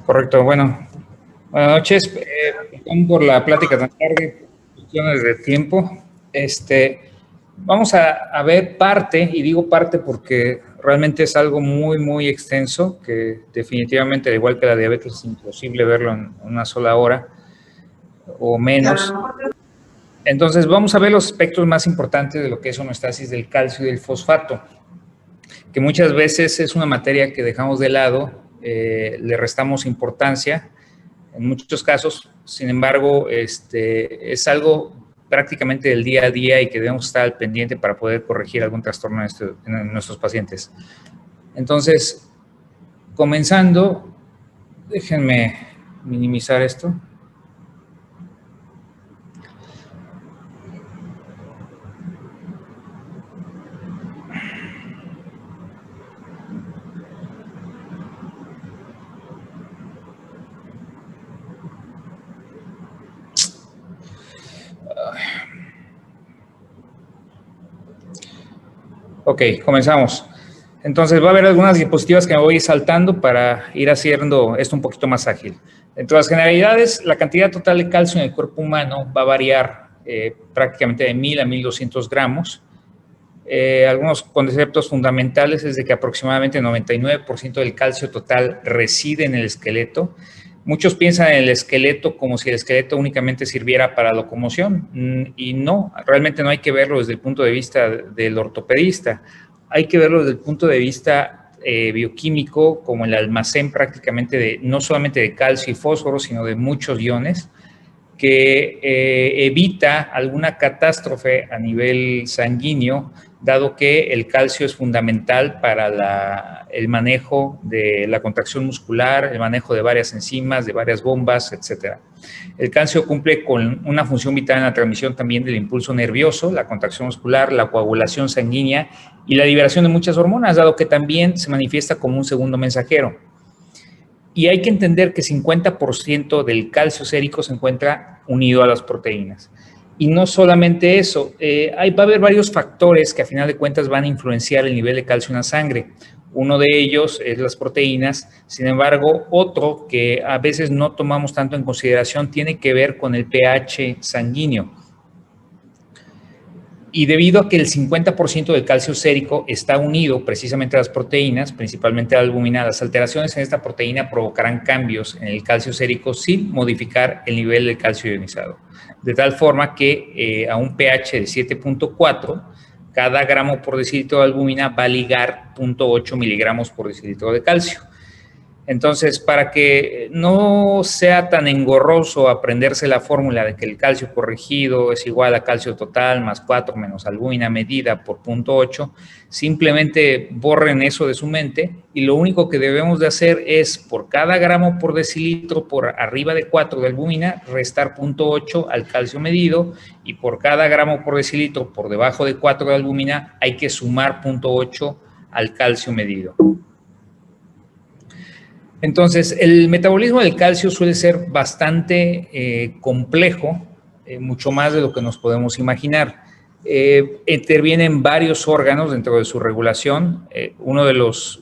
Correcto, bueno, buenas noches. Perdón por la plática tan tarde, cuestiones de tiempo. Vamos a ver parte, y digo parte porque realmente es algo muy extenso, que definitivamente, al igual que la diabetes, es imposible verlo en una sola hora o menos. Entonces, vamos a ver los aspectos más importantes de lo que es homeostasis del calcio y del fosfato, que muchas veces es una materia que dejamos de lado, le restamos importancia en muchos casos. Sin embargo, es algo prácticamente del día a día y que debemos estar al pendiente para poder corregir algún trastorno en nuestros pacientes. Entonces, comenzando, déjenme minimizar esto. Ok, comenzamos. Entonces va a haber algunas diapositivas que me voy saltando para ir haciendo esto un poquito más ágil. Entre las generalidades, la cantidad total de calcio en el cuerpo humano va a variar prácticamente de 1000 a 1200 gramos. Algunos conceptos fundamentales es de que aproximadamente el 99% del calcio total reside en el esqueleto. Muchos piensan en el esqueleto como si el esqueleto únicamente sirviera para locomoción, y no, realmente no hay que verlo desde el punto de vista del ortopedista, hay que verlo desde el punto de vista bioquímico, como el almacén prácticamente de no solamente de calcio y fósforo, sino de muchos iones, que evita alguna catástrofe a nivel sanguíneo, dado que el calcio es fundamental para el manejo de la contracción muscular, el manejo de varias enzimas, de varias bombas, etc. El calcio cumple con una función vital en la transmisión también del impulso nervioso, la contracción muscular, la coagulación sanguínea y la liberación de muchas hormonas, dado que también se manifiesta como un segundo mensajero. Y hay que entender que 50% del calcio sérico se encuentra unido a las proteínas. Y no solamente eso, va a haber varios factores que a final de cuentas van a influenciar el nivel de calcio en la sangre. Uno de ellos es las proteínas. Sin embargo, otro que a veces no tomamos tanto en consideración tiene que ver con el pH sanguíneo. Y debido a que el 50% del calcio sérico está unido precisamente a las proteínas, principalmente a la albúmina, las alteraciones en esta proteína provocarán cambios en el calcio sérico sin modificar el nivel de calcio ionizado. De tal forma que a un pH de 7.4, cada gramo por decilitro de albúmina va a ligar 0.8 miligramos por decilitro de calcio. Entonces, para que no sea tan engorroso aprenderse la fórmula de que el calcio corregido es igual a calcio total más 4 menos albúmina medida por 0.8, simplemente borren eso de su mente y lo único que debemos de hacer es por cada gramo por decilitro por arriba de 4 de albúmina restar 0.8 al calcio medido, y por cada gramo por decilitro por debajo de 4 de albúmina hay que sumar 0.8 al calcio medido. Entonces, el metabolismo del calcio suele ser bastante complejo, mucho más de lo que nos podemos imaginar. Intervienen varios órganos dentro de su regulación. Uno de los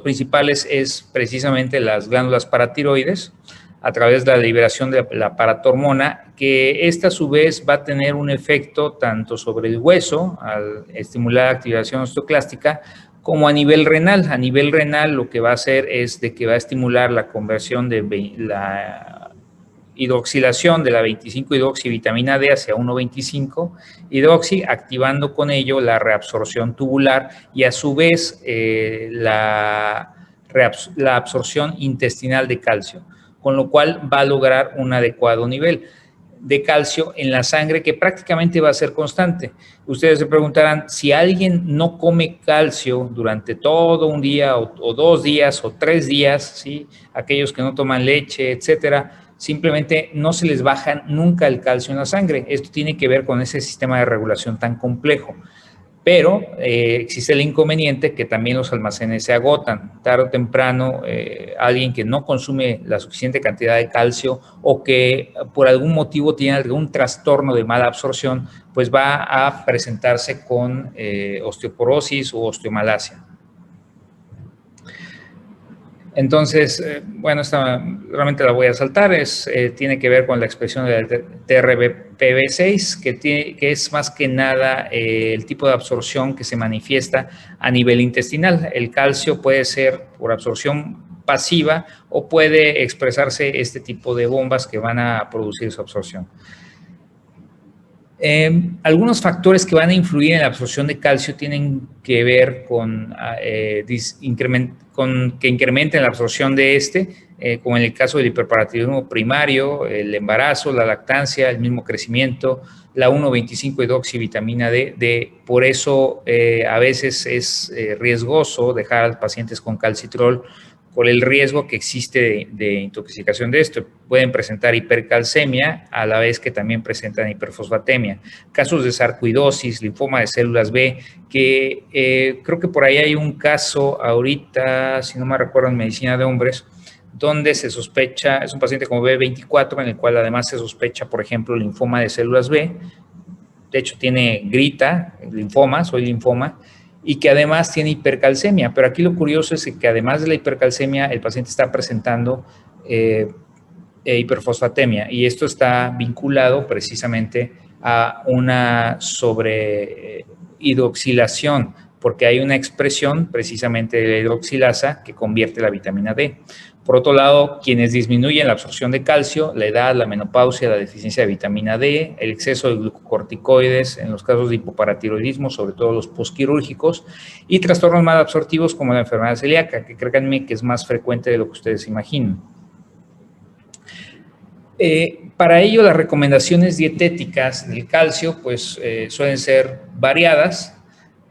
principales es precisamente las glándulas paratiroides, a través de la liberación de la paratormona, que esta a su vez va a tener un efecto tanto sobre el hueso, al estimular la activación osteoclástica, como a nivel renal. A nivel renal lo que va a hacer es de que va a estimular la conversión de la hidroxilación de la 25-hidroxivitamina D hacia 1,25-hidroxi, activando con ello la reabsorción tubular y a su vez la absorción intestinal de calcio, con lo cual va a lograr un adecuado nivel de calcio en la sangre que prácticamente va a ser constante. Ustedes se preguntarán, si alguien no come calcio durante todo un día o 2 días o 3 días, ¿sí? Aquellos que no toman leche, etcétera, simplemente no se les baja nunca el calcio en la sangre. Esto tiene que ver con ese sistema de regulación tan complejo. Pero existe el inconveniente que también los almacenes se agotan. Tarde o temprano, alguien que no consume la suficiente cantidad de calcio o que por algún motivo tiene algún trastorno de mala absorción, pues va a presentarse con osteoporosis o osteomalacia. Entonces, bueno, esta realmente la voy a saltar, tiene que ver con la expresión del TRPV6, que es más que nada el tipo de absorción que se manifiesta a nivel intestinal. El calcio puede ser por absorción pasiva o puede expresarse este tipo de bombas que van a producir su absorción. Algunos factores que van a influir en la absorción de calcio tienen que ver con que incrementen la absorción de como en el caso del hiperparatiroidismo primario, el embarazo, la lactancia, el mismo crecimiento, la 1,25-hidroxivitamina D. Por eso a veces es riesgoso dejar a los pacientes con calcitrol por el riesgo que existe de intoxicación de esto. Pueden presentar hipercalcemia a la vez que también presentan hiperfosfatemia. Casos de sarcoidosis, linfoma de células B, que creo que por ahí hay un caso ahorita, si no me recuerdo, en medicina de hombres, donde se sospecha, es un paciente como B24, en el cual además se sospecha, por ejemplo, linfoma de células B. De hecho, grita linfoma, soy linfoma, y que además tiene hipercalcemia. Pero aquí lo curioso es que además de la hipercalcemia, el paciente está presentando hiperfosfatemia, y esto está vinculado precisamente a una sobrehidroxilación, porque hay una expresión precisamente de la hidroxilasa que convierte la vitamina D. Por otro lado, quienes disminuyen la absorción de calcio, la edad, la menopausia, la deficiencia de vitamina D, el exceso de glucocorticoides en los casos de hipoparatiroidismo, sobre todo los posquirúrgicos, y trastornos mal absortivos como la enfermedad celíaca, que créanme que es más frecuente de lo que ustedes imaginan. Para ello, las recomendaciones dietéticas del calcio pues, suelen ser variadas.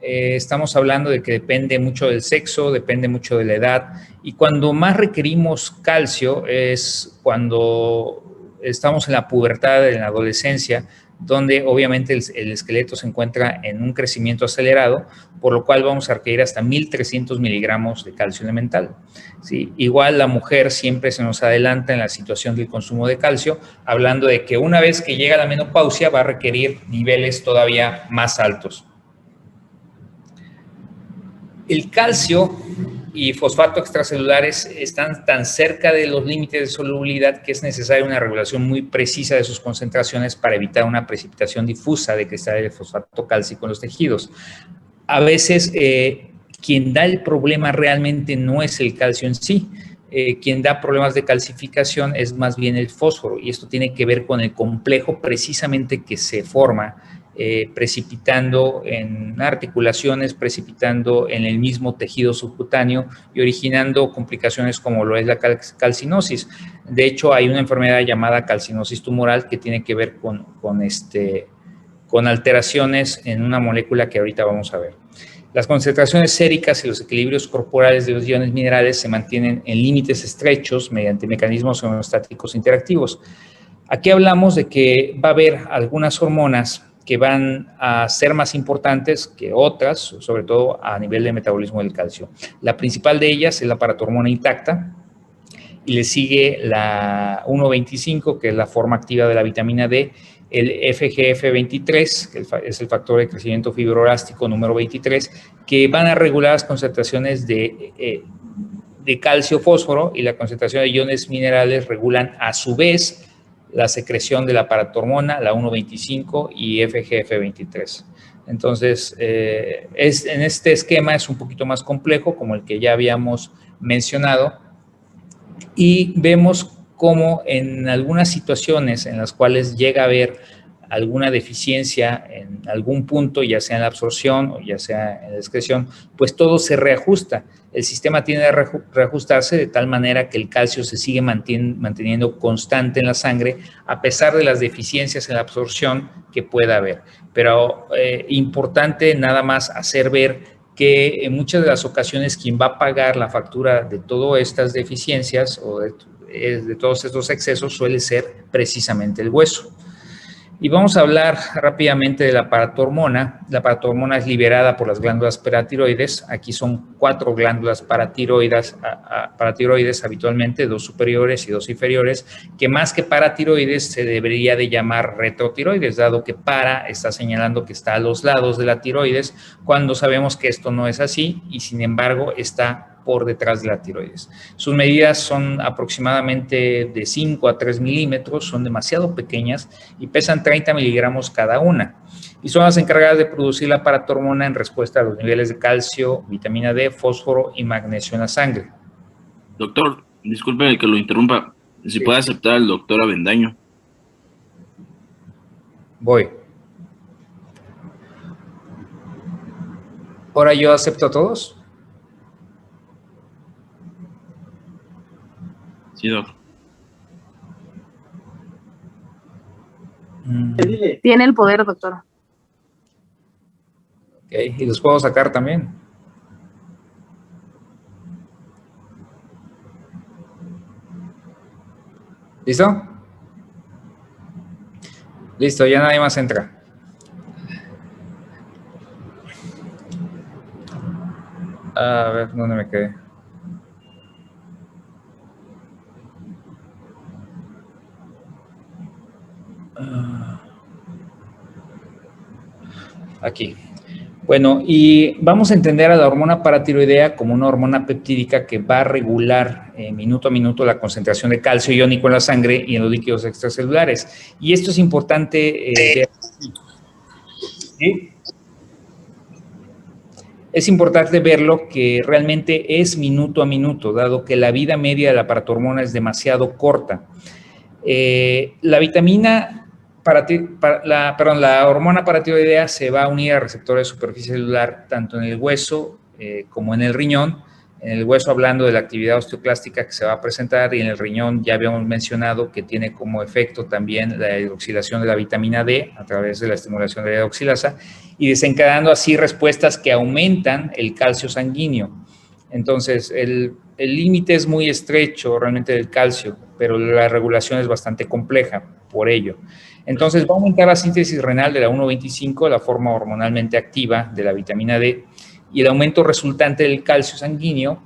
Estamos hablando de que depende mucho del sexo, depende mucho de la edad, y cuando más requerimos calcio es cuando estamos en la pubertad, en la adolescencia, donde obviamente el esqueleto se encuentra en un crecimiento acelerado, por lo cual vamos a requerir hasta 1,300 miligramos de calcio elemental. ¿Sí? Igual la mujer siempre se nos adelanta en la situación del consumo de calcio, hablando de que una vez que llega la menopausia va a requerir niveles todavía más altos. El calcio y fosfato extracelulares están tan cerca de los límites de solubilidad que es necesaria una regulación muy precisa de sus concentraciones para evitar una precipitación difusa de cristales de fosfato cálcico en los tejidos. A veces, quien da el problema realmente no es el calcio en sí. Quien da problemas de calcificación es más bien el fósforo, y esto tiene que ver con el complejo precisamente que se forma precipitando en articulaciones, precipitando en el mismo tejido subcutáneo y originando complicaciones como lo es la calcinosis. De hecho, hay una enfermedad llamada calcinosis tumoral que tiene que ver con alteraciones en una molécula que ahorita vamos a ver. Las concentraciones séricas y los equilibrios corporales de los iones minerales se mantienen en límites estrechos mediante mecanismos homeostáticos interactivos. Aquí hablamos de que va a haber algunas hormonas que van a ser más importantes que otras, sobre todo a nivel de metabolismo del calcio. La principal de ellas es la paratormona intacta, y le sigue la 1,25, que es la forma activa de la vitamina D, el FGF23, que es el factor de crecimiento fibroelástico número 23, que van a regular las concentraciones de calcio-fósforo, y la concentración de iones minerales regulan a su vez la secreción de la paratormona, la 1,25 y FGF23. Entonces, en este esquema es un poquito más complejo, como el que ya habíamos mencionado, y vemos cómo en algunas situaciones en las cuales llega a haber alguna deficiencia en algún punto, ya sea en la absorción o ya sea en la excreción, pues todo se reajusta. El sistema tiene que reajustarse de tal manera que el calcio se sigue manteniendo constante en la sangre a pesar de las deficiencias en la absorción que pueda haber. Pero importante nada más hacer ver que en muchas de las ocasiones quien va a pagar la factura de todas estas deficiencias o de todos estos excesos suele ser precisamente el hueso. Y vamos a hablar rápidamente de la paratormona. La paratormona es liberada por las glándulas paratiroides. Aquí son 4 glándulas paratiroides habitualmente, 2 superiores y 2 inferiores, que más que paratiroides se debería de llamar retrotiroides, dado que para está señalando que está a los lados de la tiroides, cuando sabemos que esto no es así y sin embargo está por detrás de la tiroides. Sus medidas son aproximadamente de 5 a 3 milímetros, son demasiado pequeñas y pesan 30 miligramos cada una. Y son las encargadas de producir la paratormona en respuesta a los niveles de calcio, vitamina D, fósforo y magnesio en la sangre. Doctor, disculpe que lo interrumpa. Si Sí. puede aceptar al doctor Avendaño. Voy. Ahora yo acepto a todos. Sí, doc. Tiene el poder, doctor. Okay. Y los puedo sacar también. ¿Listo? Listo, ya nadie más entra. A ver, ¿dónde me quedé? Aquí. Bueno, y vamos a entender a la hormona paratiroidea como una hormona peptídica que va a regular minuto a minuto la concentración de calcio iónico en la sangre y en los líquidos extracelulares. Y esto es importante ver. ¿Sí? Es importante verlo que realmente es minuto a minuto, dado que la vida media de la paratormona es demasiado corta. La vitamina la hormona paratiroidea se va a unir a receptores de superficie celular tanto en el hueso como en el riñón. En el hueso hablando de la actividad osteoclástica que se va a presentar y en el riñón ya habíamos mencionado que tiene como efecto también la hidroxilación de la vitamina D a través de la estimulación de la hidroxilasa y desencadenando así respuestas que aumentan el calcio sanguíneo. Entonces, el límite es muy estrecho realmente del calcio, pero la regulación es bastante compleja por ello. Entonces, va a aumentar la síntesis renal de la 1,25, la forma hormonalmente activa de la vitamina D, y el aumento resultante del calcio sanguíneo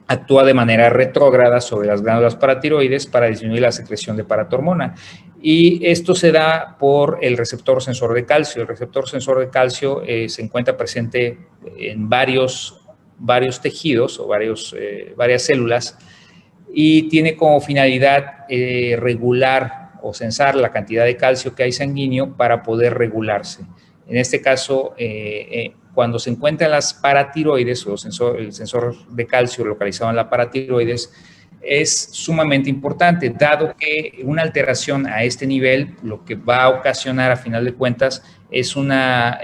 actúa de manera retrógrada sobre las glándulas paratiroides para disminuir la secreción de paratormona. Y esto se da por el receptor sensor de calcio. El receptor sensor de calcio se encuentra presente en varios tejidos o varias células y tiene como finalidad regular o censar la cantidad de calcio que hay sanguíneo para poder regularse. En este caso, cuando se encuentran las paratiroides o el sensor de calcio localizado en la paratiroides, es sumamente importante, dado que una alteración a este nivel lo que va a ocasionar a final de cuentas es una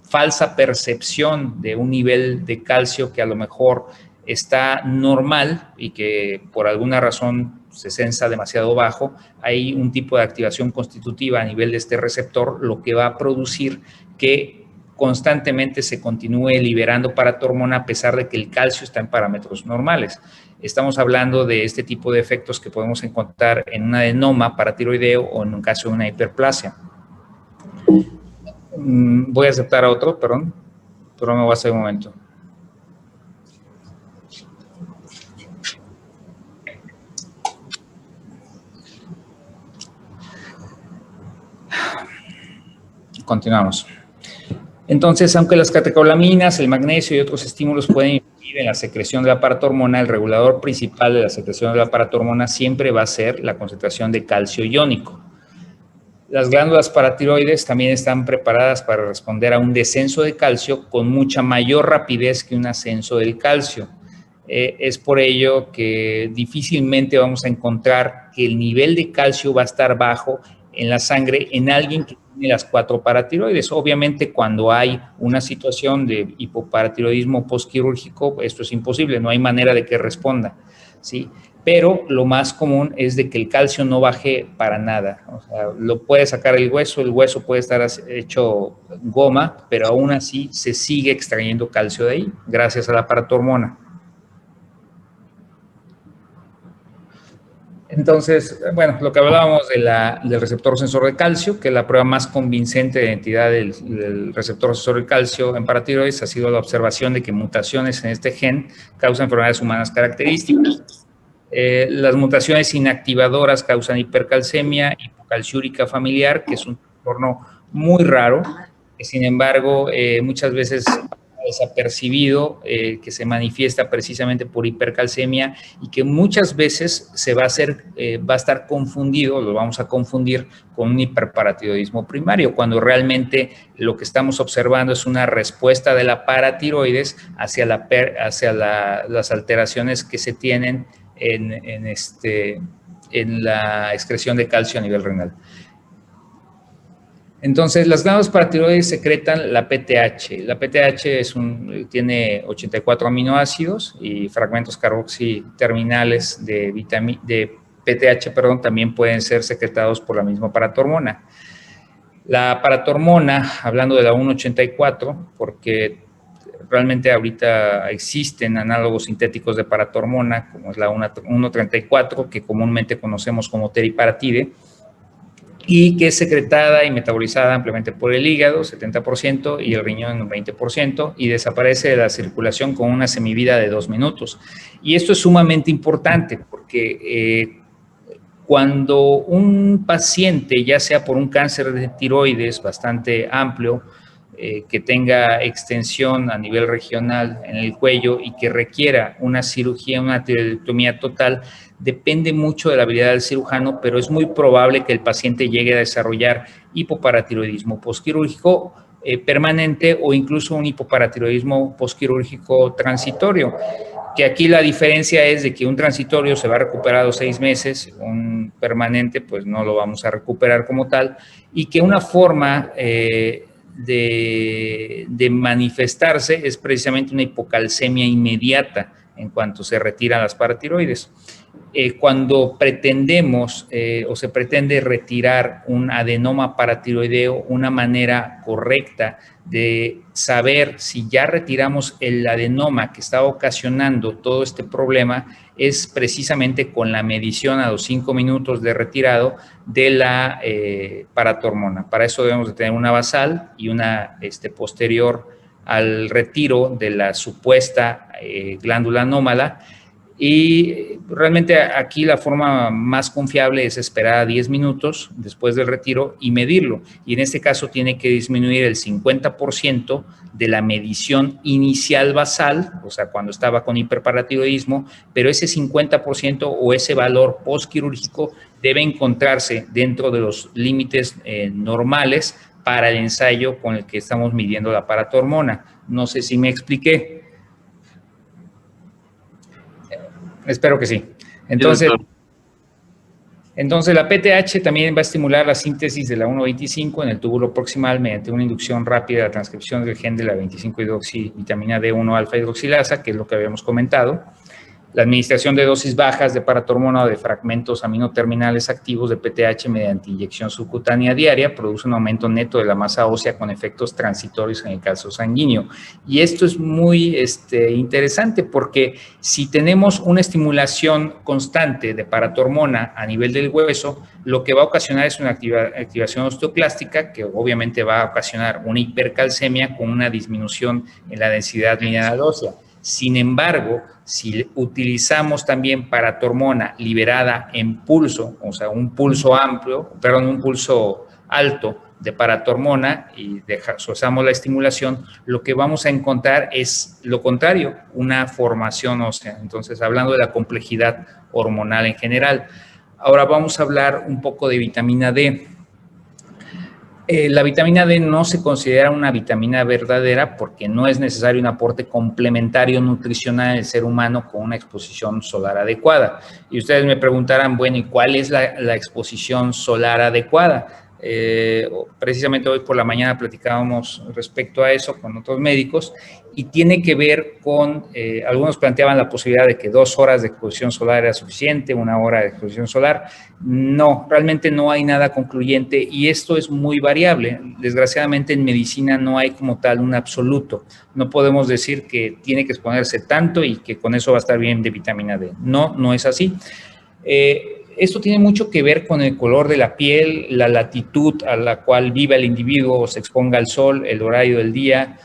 falsa percepción de un nivel de calcio que a lo mejor está normal y que por alguna razón se sensa demasiado bajo. Hay un tipo de activación constitutiva a nivel de este receptor, lo que va a producir que constantemente se continúe liberando paratormona a pesar de que el calcio está en parámetros normales. Estamos hablando de este tipo de efectos que podemos encontrar en un adenoma paratiroideo o en un caso de una hiperplasia. Voy a aceptar a otro, perdón, pero me voy a hacer un momento. Continuamos. Entonces, aunque las catecolaminas, el magnesio y otros estímulos pueden influir en la secreción de la paratormona, el regulador principal de la secreción de la paratormona siempre va a ser la concentración de calcio iónico. Las glándulas paratiroides también están preparadas para responder a un descenso de calcio con mucha mayor rapidez que un ascenso del calcio. Es por ello que difícilmente vamos a encontrar que el nivel de calcio va a estar bajo en la sangre en alguien que tiene las 4 paratiroides. Obviamente, cuando hay una situación de hipoparatiroidismo postquirúrgico, esto es imposible, no hay manera de que responda, ¿sí? Pero lo más común es de que el calcio no baje para nada. O sea, lo puede sacar el hueso puede estar hecho goma, pero aún así se sigue extrayendo calcio de ahí, gracias a la paratormona. Entonces, bueno, lo que hablábamos del receptor sensor de calcio, que es la prueba más convincente de identidad del receptor sensor de calcio en paratiroides, ha sido la observación de que mutaciones en este gen causan enfermedades humanas características. Las mutaciones inactivadoras causan hipercalcemia hipocalciúrica familiar, que es un trastorno muy raro, que sin embargo muchas veces desapercibido, que se manifiesta precisamente por hipercalcemia y que muchas veces se va a estar confundido, lo vamos a confundir con un hiperparatiroidismo primario, cuando realmente lo que estamos observando es una respuesta de la paratiroides hacia las alteraciones que se tienen en la excreción de calcio a nivel renal. Entonces, las glándulas paratiroides secretan la PTH. La PTH tiene 84 aminoácidos y fragmentos carboxiterminales de PTH, también pueden ser secretados por la misma paratormona. La paratormona, hablando de la 1,84, porque realmente ahorita existen análogos sintéticos de paratormona, como es la 1,34, que comúnmente conocemos como teriparatide, y que es secretada y metabolizada ampliamente por el hígado, 70%, y el riñón, 20%, y desaparece de la circulación con una semivida de 2 minutos. Y esto es sumamente importante porque cuando un paciente, ya sea por un cáncer de tiroides bastante amplio, que tenga extensión a nivel regional en el cuello y que requiera una cirugía, una tiroidectomía total, depende mucho de la habilidad del cirujano, pero es muy probable que el paciente llegue a desarrollar hipoparatiroidismo posquirúrgico permanente o incluso un hipoparatiroidismo posquirúrgico transitorio, que aquí la diferencia es de que un transitorio se va a recuperar a los 6 meses, un permanente pues no lo vamos a recuperar como tal, y que una forma de manifestarse es precisamente una hipocalcemia inmediata en cuanto se retiran las paratiroides. Cuando pretendemos o se pretende retirar un adenoma paratiroideo, una manera correcta de saber si ya retiramos el adenoma que está ocasionando todo este problema es precisamente con la medición a los 5 minutos de retirado de la paratormona. Para eso debemos de tener una basal y una posterior al retiro de la supuesta glándula anómala. Y realmente aquí la forma más confiable es esperar a 10 minutos después del retiro y medirlo. Y en este caso tiene que disminuir el 50% de la medición inicial basal, o sea, cuando estaba con hiperparatiroidismo, pero ese 50% o ese valor postquirúrgico debe encontrarse dentro de los límites normales para el ensayo con el que estamos midiendo la paratormona. No sé si me expliqué. Espero que sí. Entonces, la PTH también va a estimular la síntesis de la 1,25 en el túbulo proximal mediante una inducción rápida de la transcripción del gen de la 25-hidroxivitamina D1 alfa hidroxilasa, que es lo que habíamos comentado. La administración de dosis bajas de paratormona o de fragmentos aminoterminales activos de PTH mediante inyección subcutánea diaria produce un aumento neto de la masa ósea con efectos transitorios en el calcio sanguíneo. Y esto es muy interesante porque si tenemos una estimulación constante de paratormona a nivel del hueso, lo que va a ocasionar es una activación osteoclástica que obviamente va a ocasionar una hipercalcemia con una disminución en la densidad lineal ósea. Sin embargo, si utilizamos también paratormona liberada en pulso, o sea, un pulso alto de paratormona y usamos la estimulación, lo que vamos a encontrar es lo contrario, una formación ósea. Entonces, hablando de la complejidad hormonal en general. Ahora vamos a hablar un poco de vitamina D. La vitamina D no se considera una vitamina verdadera porque no es necesario un aporte complementario nutricional del ser humano con una exposición solar adecuada. Y ustedes me preguntarán, bueno, ¿y cuál es la exposición solar adecuada? Precisamente hoy por la mañana platicábamos respecto a eso con otros médicos y tiene que ver con, algunos planteaban la posibilidad de que 2 horas de exposición solar era suficiente, 1 hora de exposición solar. No, realmente no hay nada concluyente y esto es muy variable. Desgraciadamente en medicina no hay como tal un absoluto. No podemos decir que tiene que exponerse tanto y que con eso va a estar bien de vitamina D. No, no es así. Esto tiene mucho que ver con el color de la piel, la latitud a la cual viva el individuo o se exponga al sol, el horario del día.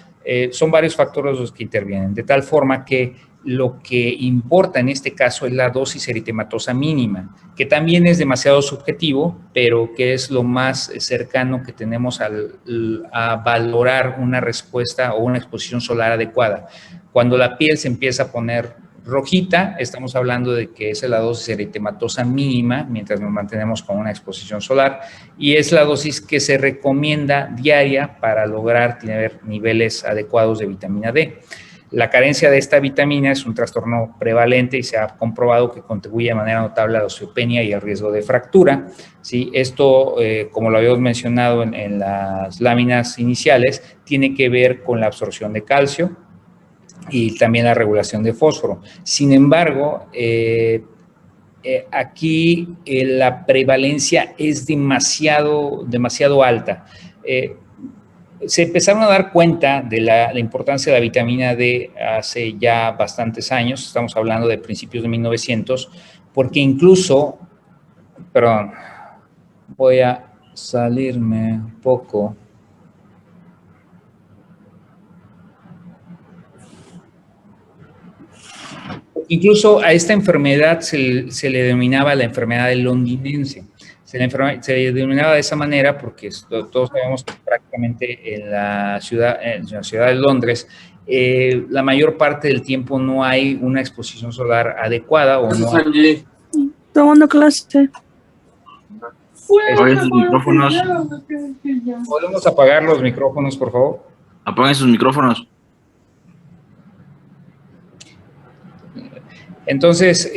Son varios factores los que intervienen, de tal forma que lo que importa en este caso es la dosis eritematosa mínima, que también es demasiado subjetivo, pero que es lo más cercano que tenemos a valorar una respuesta o una exposición solar adecuada. Cuando la piel se empieza a poner rojita, estamos hablando de que es la dosis eritematosa mínima mientras nos mantenemos con una exposición solar, y es la dosis que se recomienda diaria para lograr tener niveles adecuados de vitamina D. La carencia de esta vitamina es un trastorno prevalente y se ha comprobado que contribuye de manera notable a la osteopenia y al riesgo de fractura. ¿Sí? Esto, como lo habíamos mencionado en las láminas iniciales, tiene que ver con la absorción de calcio y también la regulación de fósforo. Sin embargo, aquí la prevalencia es demasiado alta. Se empezaron a dar cuenta de la importancia de la vitamina D hace ya bastantes años, estamos hablando de principios de 1900, porque incluso, perdón, voy a salirme un poco. Incluso a esta enfermedad se le denominaba la enfermedad del londinense. Se le denominaba de esa manera porque todos sabemos que prácticamente en la ciudad de Londres, la mayor parte del tiempo no hay una exposición solar adecuada o no hay. Tomando clase. Apaguen sus micrófonos. ¿Podemos apagar los micrófonos, por favor? Apaguen sus micrófonos. Entonces,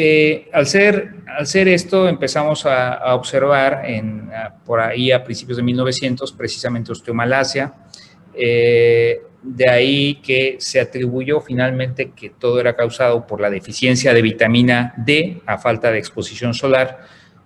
al ser esto, empezamos a observar por ahí a principios de 1900, precisamente osteomalacia. De ahí que se atribuyó finalmente que todo era causado por la deficiencia de vitamina D a falta de exposición solar,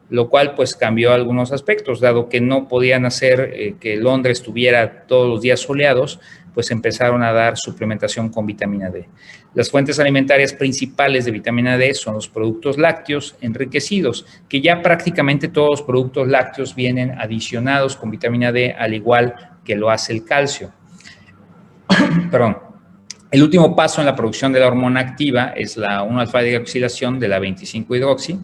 lo cual pues cambió algunos aspectos, dado que no podían hacer que Londres tuviera todos los días soleados, pues empezaron a dar suplementación con vitamina D. Las fuentes alimentarias principales de vitamina D son los productos lácteos enriquecidos, que ya prácticamente todos los productos lácteos vienen adicionados con vitamina D, al igual que lo hace el calcio. Perdón. El último paso en la producción de la hormona activa es la 1-alfa-hidroxilación de la 25-hidroxi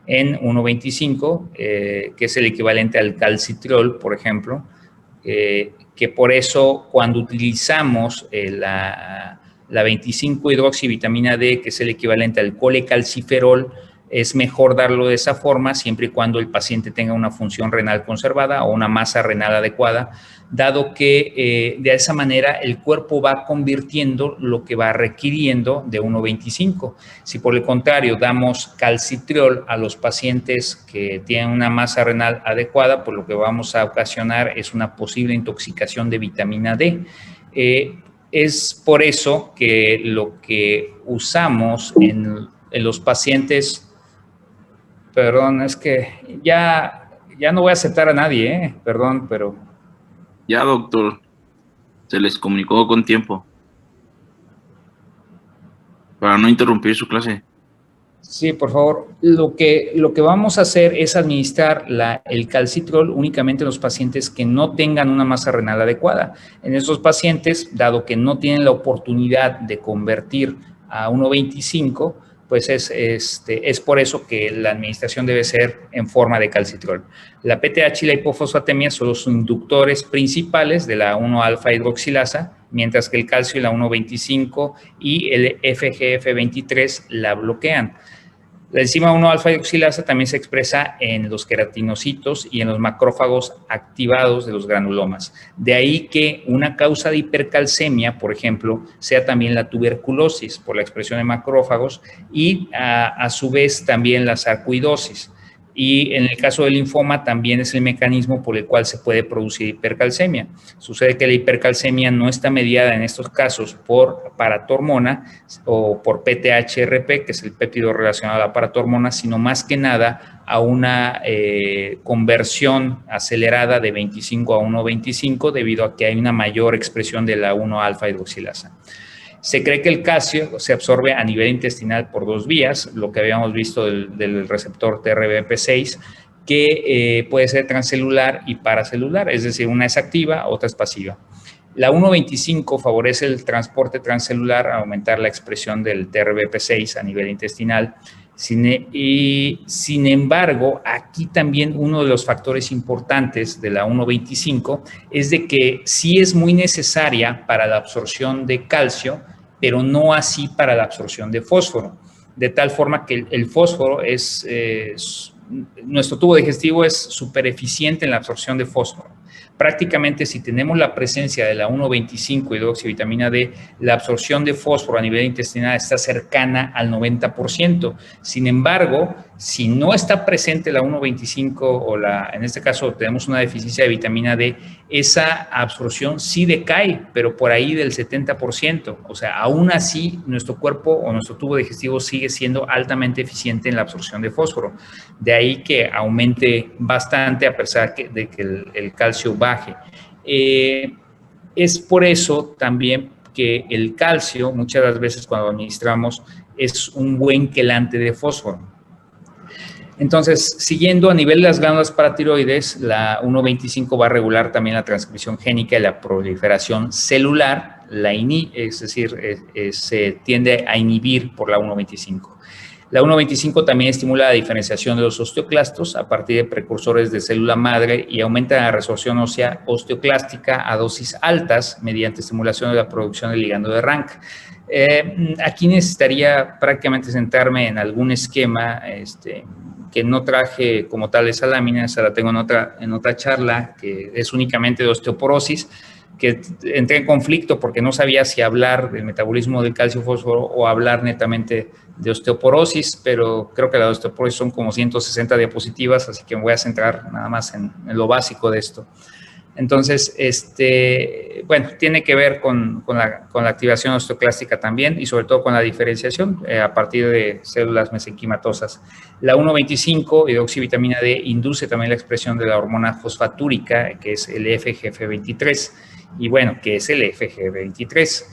en 1,25, que es el equivalente al calcitriol, por ejemplo, que por eso cuando utilizamos la 25-hidroxivitamina D, que es el equivalente al colecalciferol, es mejor darlo de esa forma siempre y cuando el paciente tenga una función renal conservada o una masa renal adecuada, dado que de esa manera el cuerpo va convirtiendo lo que va requiriendo de 1,25. Si por el contrario damos calcitriol a los pacientes que tienen una masa renal adecuada, pues lo que vamos a ocasionar es una posible intoxicación de vitamina D. Es por eso que lo que usamos en los pacientes. Perdón, es que ya no voy a aceptar a nadie, perdón, pero... Ya, doctor, se les comunicó con tiempo para no interrumpir su clase. Sí, por favor. Lo que vamos a hacer es administrar el calcitriol únicamente en los pacientes que no tengan una masa renal adecuada. En esos pacientes, dado que no tienen la oportunidad de convertir a 1,25, pues es por eso que la administración debe ser en forma de calcitriol. La PTH y la hipofosfatemia son los inductores principales de la 1-alfa-hidroxilasa, mientras que el calcio y la 1,25 y el FGF23 la bloquean. La enzima 1-alfa-hidroxilasa también se expresa en los queratinocitos y en los macrófagos activados de los granulomas. De ahí que una causa de hipercalcemia, por ejemplo, sea también la tuberculosis por la expresión de macrófagos y a su vez también la sarcoidosis. Y en el caso del linfoma también es el mecanismo por el cual se puede producir hipercalcemia. Sucede que la hipercalcemia no está mediada en estos casos por paratormona o por PTHRP, que es el péptido relacionado a la paratormona, sino más que nada a una conversión acelerada de 25 a 1,25 debido a que hay una mayor expresión de la 1-alfa-hidroxilasa. Se cree que el calcio se absorbe a nivel intestinal por dos vías, lo que habíamos visto del receptor TRBP6, que puede ser transcelular y paracelular, es decir, una es activa, otra es pasiva. La 1.25 favorece el transporte transcelular a aumentar la expresión del TRBP6 a nivel intestinal. Sin embargo, aquí también uno de los factores importantes de la 1.25 es de que sí es muy necesaria para la absorción de calcio, pero no así para la absorción de fósforo. De tal forma que el fósforo nuestro tubo digestivo es súper eficiente en la absorción de fósforo. Prácticamente, si tenemos la presencia de la 1.25 hidroxivitamina D, la absorción de fósforo a nivel intestinal está cercana al 90%. Sin embargo, si no está presente la 1.25 en este caso tenemos una deficiencia de vitamina D, esa absorción sí decae, pero por ahí del 70%. O sea, aún así, nuestro cuerpo o nuestro tubo digestivo sigue siendo altamente eficiente en la absorción de fósforo. De ahí que aumente bastante a pesar de que el calcio baje. Es por eso también que el calcio, muchas de las veces cuando administramos, es un buen quelante de fósforo. Entonces, siguiendo a nivel de las glándulas paratiroides, la 1.25 va a regular también la transcripción génica y la proliferación celular, es decir, se tiende a inhibir por la 1.25. La 1.25 también estimula la diferenciación de los osteoclastos a partir de precursores de célula madre y aumenta la resorción ósea osteoclástica a dosis altas mediante estimulación de la producción del ligando de Rank. Aquí necesitaría prácticamente centrarme en algún esquema que no traje como tal esa lámina, esa la tengo en otra charla, que es únicamente de osteoporosis, que entré en conflicto porque no sabía si hablar del metabolismo del calcio fósforo o hablar netamente de osteoporosis, pero creo que la osteoporosis son como 160 diapositivas, así que me voy a centrar nada más en lo básico de esto. Entonces, bueno, tiene que ver con la activación osteoclástica también y sobre todo con la diferenciación a partir de células mesenquimatosas. La 1.25 hidroxivitamina D induce también la expresión de la hormona fosfatúrica, que es el FGF23. Y bueno, ¿qué es el FGF23?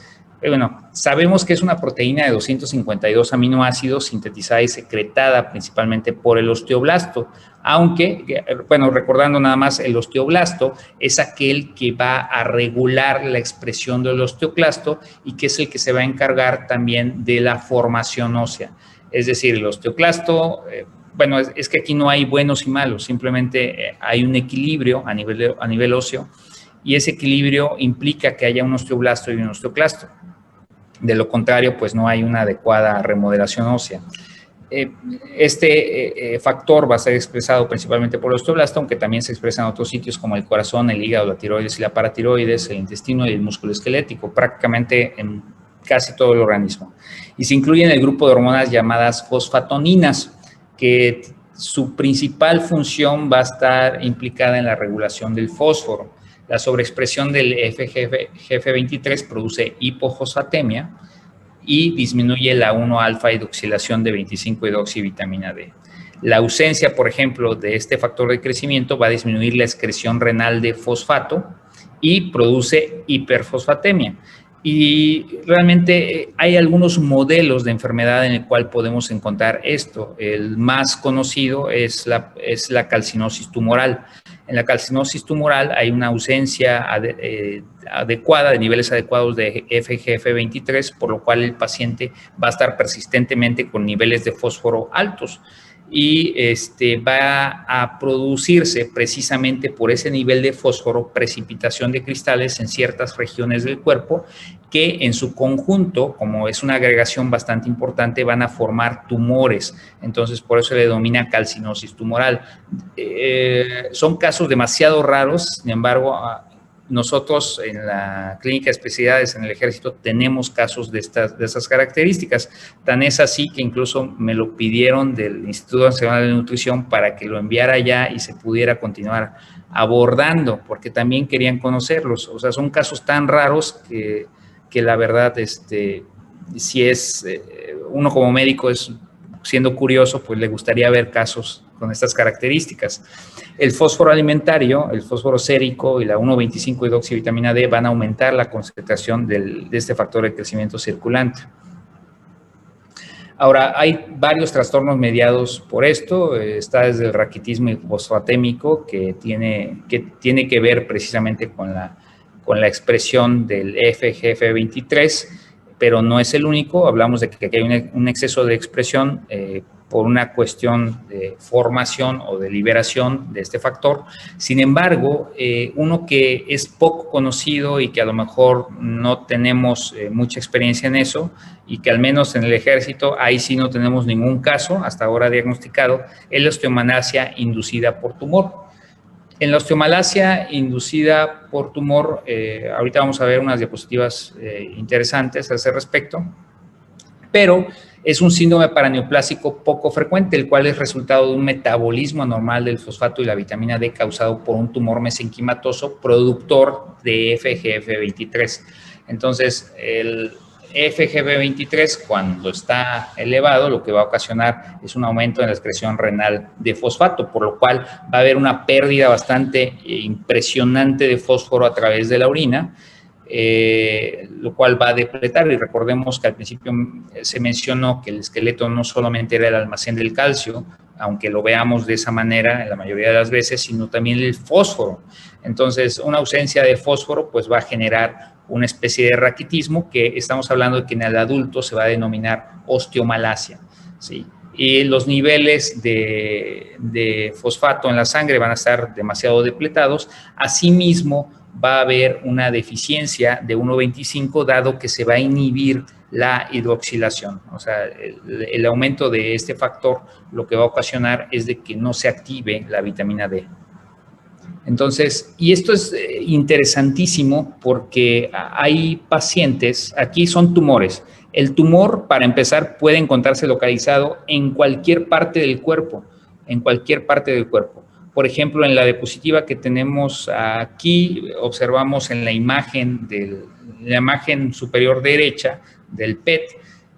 Bueno, sabemos que es una proteína de 252 aminoácidos sintetizada y secretada principalmente por el osteoblasto, aunque, bueno, recordando nada más, el osteoblasto es aquel que va a regular la expresión del osteoclasto y que es el que se va a encargar también de la formación ósea. Es decir, el osteoclasto, bueno, es que aquí no hay buenos y malos, simplemente hay un equilibrio a nivel óseo y ese equilibrio implica que haya un osteoblasto y un osteoclasto. De lo contrario, pues no hay una adecuada remodelación ósea. Este factor va a ser expresado principalmente por el osteoblasto, aunque también se expresa en otros sitios como el corazón, el hígado, la tiroides y la paratiroides, el intestino y el músculo esquelético, prácticamente en casi todo el organismo. Y se incluye en el grupo de hormonas llamadas fosfatoninas, que su principal función va a estar implicada en la regulación del fósforo. La sobreexpresión del FGF23 produce hipofosfatemia y disminuye la 1-alfa-hidroxilación de 25-hidroxivitamina D. La ausencia, por ejemplo, de este factor de crecimiento va a disminuir la excreción renal de fosfato y produce hiperfosfatemia. Y realmente hay algunos modelos de enfermedad en el cual podemos encontrar esto. El más conocido es la calcinosis tumoral. En la calcinosis tumoral hay una ausencia adecuada, de niveles adecuados de FGF23, por lo cual el paciente va a estar persistentemente con niveles de fósforo altos y va a producirse precisamente por ese nivel de fósforo precipitación de cristales en ciertas regiones del cuerpo que en su conjunto, como es una agregación bastante importante, van a formar tumores. Entonces, por eso se le denomina calcinosis tumoral. Son casos demasiado raros, sin embargo, nosotros en la clínica de especialidades en el ejército tenemos casos de esas características. Tan es así que incluso me lo pidieron del Instituto Nacional de Nutrición para que lo enviara allá y se pudiera continuar abordando, porque también querían conocerlos. O sea, son casos tan raros que la verdad, si es uno como médico siendo curioso, pues le gustaría ver casos con estas características. El fósforo alimentario, el fósforo sérico y la 1,25-hidroxivitamina D van a aumentar la concentración de este factor de crecimiento circulante. Ahora, hay varios trastornos mediados por esto. Está desde el raquitismo fosfatémico, que tiene que ver precisamente con la expresión del FGF23, pero no es el único. Hablamos de que hay un exceso de expresión por una cuestión de formación o de liberación de este factor. Sin embargo, uno que es poco conocido y que a lo mejor no tenemos mucha experiencia en eso, y que al menos en el ejército ahí sí no tenemos ningún caso hasta ahora diagnosticado, es la osteomalacia inducida por tumor. En la osteomalacia inducida por tumor, ahorita vamos a ver unas diapositivas interesantes a ese respecto, pero es un síndrome paraneoplásico poco frecuente, el cual es resultado de un metabolismo anormal del fosfato y la vitamina D causado por un tumor mesenquimatoso productor de FGF23. Entonces, el FGF23, cuando está elevado, lo que va a ocasionar es un aumento en la excreción renal de fosfato, por lo cual va a haber una pérdida bastante impresionante de fósforo a través de la orina, lo cual va a depletar. Y recordemos que al principio se mencionó que el esqueleto no solamente era el almacén del calcio, aunque lo veamos de esa manera en la mayoría de las veces, sino también el fósforo. Entonces, una ausencia de fósforo pues va a generar una especie de raquitismo, que estamos hablando de que en el adulto se va a denominar osteomalacia, ¿sí? Y los niveles de fosfato en la sangre van a estar demasiado depletados. Asimismo, va a haber una deficiencia de 1,25, dado que se va a inhibir la hidroxilación. O sea, el aumento de este factor lo que va a ocasionar es de que no se active la vitamina D. Entonces, y esto es interesantísimo porque hay pacientes, aquí son tumores. El tumor, para empezar, puede encontrarse localizado en cualquier parte del cuerpo, Por ejemplo, en la diapositiva que tenemos aquí, observamos en la imagen superior derecha del PET,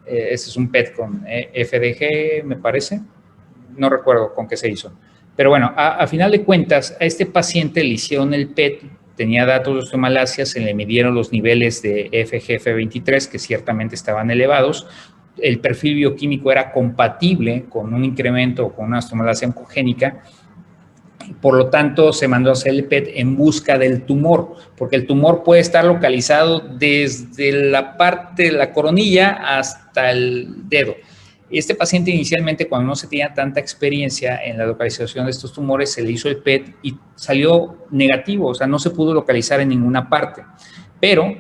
este es un PET con FDG, me parece, no recuerdo con qué se hizo. Pero bueno, a final de cuentas, a este paciente le hicieron el PET, tenía datos de osteomalacia, se le midieron los niveles de FGF23, que ciertamente estaban elevados. El perfil bioquímico era compatible con un incremento o con una osteomalacia oncogénica. Por lo tanto, se mandó a hacer el PET en busca del tumor, porque el tumor puede estar localizado desde la parte de la coronilla hasta el dedo. Este paciente inicialmente, cuando no se tenía tanta experiencia en la localización de estos tumores, se le hizo el PET y salió negativo, o sea, no se pudo localizar en ninguna parte. Pero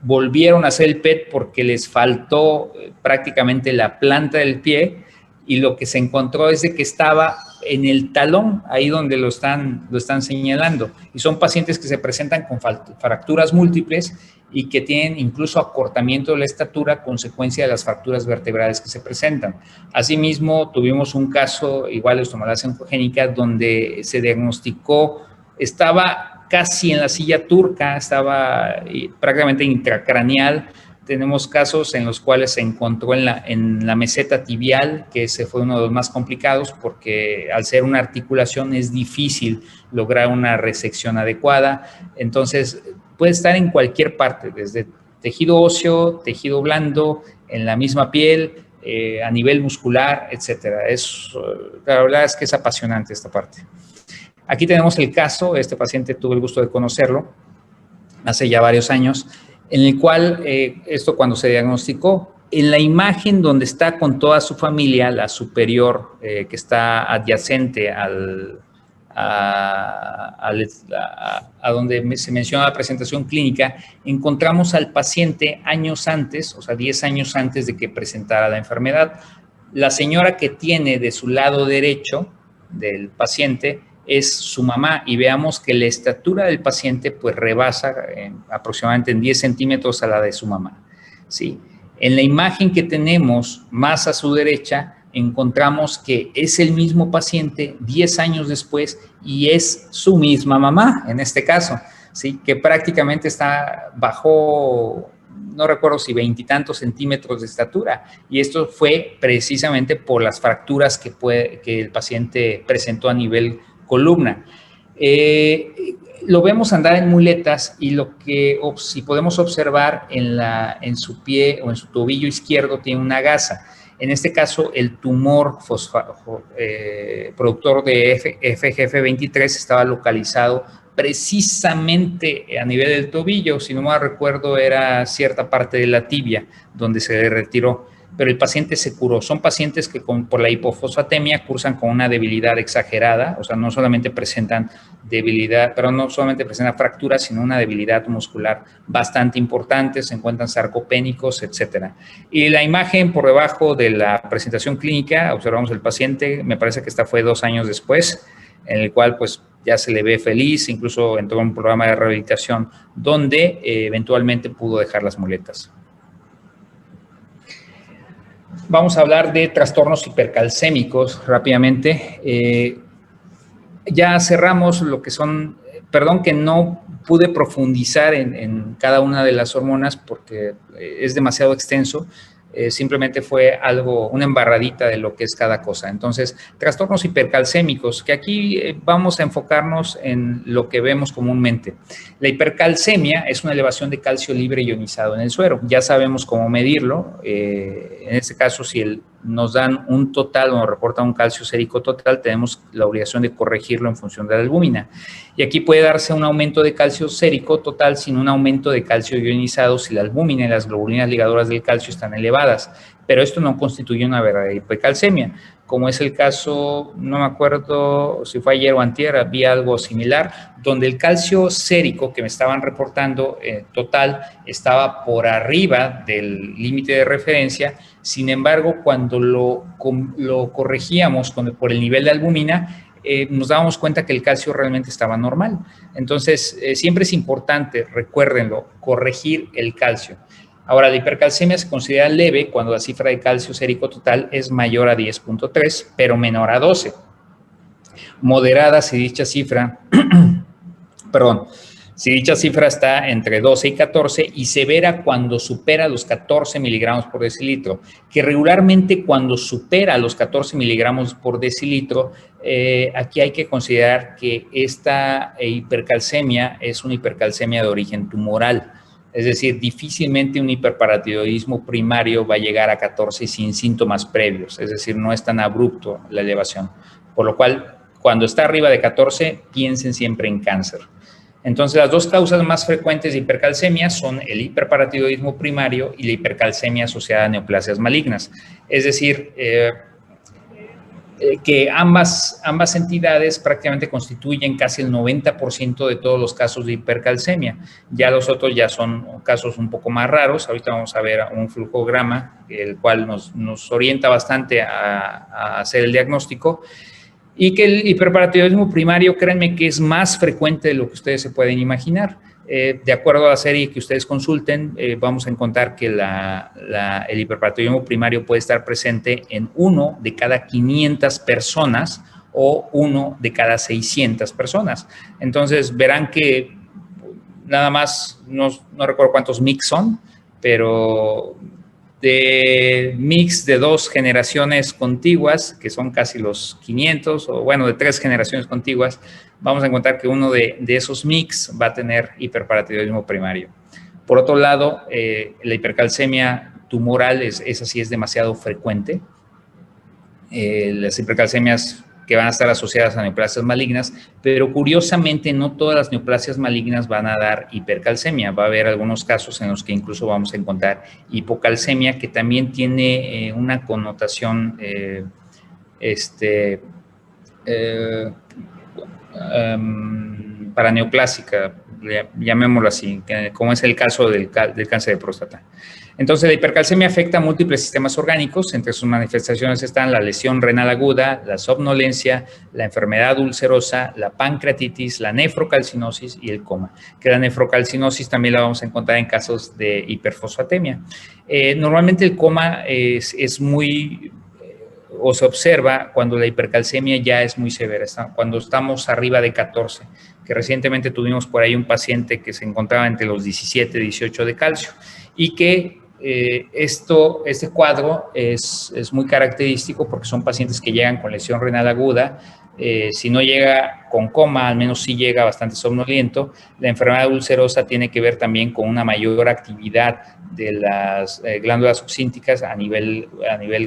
volvieron a hacer el PET porque les faltó prácticamente la planta del pie, y lo que se encontró es de que estaba en el talón, ahí donde lo están señalando. Y son pacientes que se presentan con fracturas múltiples y que tienen incluso acortamiento de la estatura, consecuencia de las fracturas vertebrales que se presentan. Asimismo, tuvimos un caso igual de osteomalacia oncogénica donde se diagnosticó, estaba casi en la silla turca, estaba prácticamente intracraneal. Tenemos casos en los cuales se encontró en la meseta tibial, que ese fue uno de los más complicados porque al ser una articulación es difícil lograr una resección adecuada. Entonces, puede estar en cualquier parte, desde tejido óseo, tejido blando, en la misma piel, a nivel muscular, etcétera. La verdad es que es apasionante esta parte. Aquí tenemos el caso, este paciente tuve el gusto de conocerlo hace ya varios años, en el cual, esto cuando se diagnosticó, en la imagen donde está con toda su familia, la superior, que está adyacente a donde se menciona la presentación clínica, encontramos al paciente años antes, o sea, 10 años antes de que presentara la enfermedad. La señora que tiene de su lado derecho del paciente es su mamá, y veamos que la estatura del paciente pues rebasa aproximadamente en 10 centímetros a la de su mamá, ¿sí? En la imagen que tenemos más a su derecha encontramos que es el mismo paciente 10 años después y es su misma mamá en este caso, ¿sí? Que prácticamente está bajó no recuerdo si 20 y tantos centímetros de estatura, y esto fue precisamente por las fracturas que el paciente presentó a nivel columna. Lo vemos andar en muletas y si podemos observar en su pie o en su tobillo izquierdo tiene una gasa. En este caso, el tumor productor de FGF23 estaba localizado precisamente a nivel del tobillo. Si no me recuerdo, era cierta parte de la tibia donde se retiró, pero el paciente se curó. Son pacientes que por la hipofosfatemia cursan con una debilidad exagerada, o sea, no solamente presentan debilidad, pero no solamente presentan fracturas, sino una debilidad muscular bastante importante, se encuentran sarcopénicos, etcétera. Y la imagen por debajo de la presentación clínica, observamos el paciente, me parece que esta fue 2 años después, en el cual pues ya se le ve feliz, incluso entró en un programa de rehabilitación donde eventualmente pudo dejar las muletas. Vamos a hablar de trastornos hipercalcémicos rápidamente. Ya cerramos lo que son, perdón que no pude profundizar en cada una de las hormonas porque es demasiado extenso. Simplemente fue una embarradita de lo que es cada cosa. Entonces, trastornos hipercalcémicos, que aquí vamos a enfocarnos en lo que vemos comúnmente. La hipercalcemia es una elevación de calcio libre ionizado en el suero. Ya sabemos cómo medirlo. En este caso, si nos dan un total o nos reportan un calcio sérico total, tenemos la obligación de corregirlo en función de la albúmina. Y aquí puede darse un aumento de calcio sérico total sin un aumento de calcio ionizado si la albúmina y las globulinas ligadoras del calcio están elevadas. Pero esto no constituye una verdadera hipercalcemia, como es el caso, no me acuerdo si fue ayer o antier, vi algo similar, donde el calcio sérico que me estaban reportando total estaba por arriba del límite de referencia. Sin embargo, cuando lo corregíamos por el nivel de albúmina, nos dábamos cuenta que el calcio realmente estaba normal. Entonces, siempre es importante, recuérdenlo, corregir el calcio. Ahora, la hipercalcemia se considera leve cuando la cifra de calcio sérico total es mayor a 10.3, pero menor a 12. Moderada si dicha cifra, si dicha cifra está entre 12 y 14, y severa cuando supera los 14 miligramos por decilitro, que regularmente cuando supera los 14 miligramos por decilitro, aquí hay que considerar que esta hipercalcemia es una hipercalcemia de origen tumoral. Es decir, difícilmente un hiperparatiroidismo primario va a llegar a 14 sin síntomas previos. Es decir, no es tan abrupto la elevación. Por lo cual, cuando está arriba de 14, piensen siempre en cáncer. Entonces, las dos causas más frecuentes de hipercalcemia son el hiperparatiroidismo primario y la hipercalcemia asociada a neoplasias malignas. Es decir, que ambas entidades prácticamente constituyen casi el 90% de todos los casos de hipercalcemia. Ya los otros ya son casos un poco más raros. Ahorita vamos a ver un flujograma, el cual nos orienta bastante a hacer el diagnóstico. Y que el hiperparatiroidismo primario, créanme que es más frecuente de lo que ustedes se pueden imaginar. De acuerdo a la serie que ustedes consulten, vamos a encontrar que el hiperparatiroidismo primario puede estar presente en 1 de cada 500 personas o 1 de cada 600 personas. Entonces, verán que nada más, no recuerdo cuántos mix son, pero de mix de 2 generaciones contiguas, que son casi los 500, o bueno, de 3 generaciones contiguas, vamos a encontrar que uno de esos mix va a tener hiperparatiroidismo primario. Por otro lado, la hipercalcemia tumoral es demasiado frecuente. Las hipercalcemias que van a estar asociadas a neoplasias malignas, pero curiosamente no todas las neoplasias malignas van a dar hipercalcemia. Va a haber algunos casos en los que incluso vamos a encontrar hipocalcemia, que también tiene una connotación paraneoplásica, llamémoslo así, como es el caso del cáncer de próstata. Entonces, la hipercalcemia afecta a múltiples sistemas orgánicos. Entre sus manifestaciones están la lesión renal aguda, la somnolencia, la enfermedad ulcerosa, la pancreatitis, la nefrocalcinosis y el coma. Que la nefrocalcinosis también la vamos a encontrar en casos de hiperfosfatemia. Normalmente el coma es muy... o se observa cuando la hipercalcemia ya es muy severa, cuando estamos arriba de 14, que recientemente tuvimos por ahí un paciente que se encontraba entre los 17 y 18 de calcio. y que este cuadro es muy característico porque son pacientes que llegan con lesión renal aguda. Si no llega con coma, al menos sí llega bastante somnoliento. La enfermedad ulcerosa tiene que ver también con una mayor actividad de las glándulas oxínticas a nivel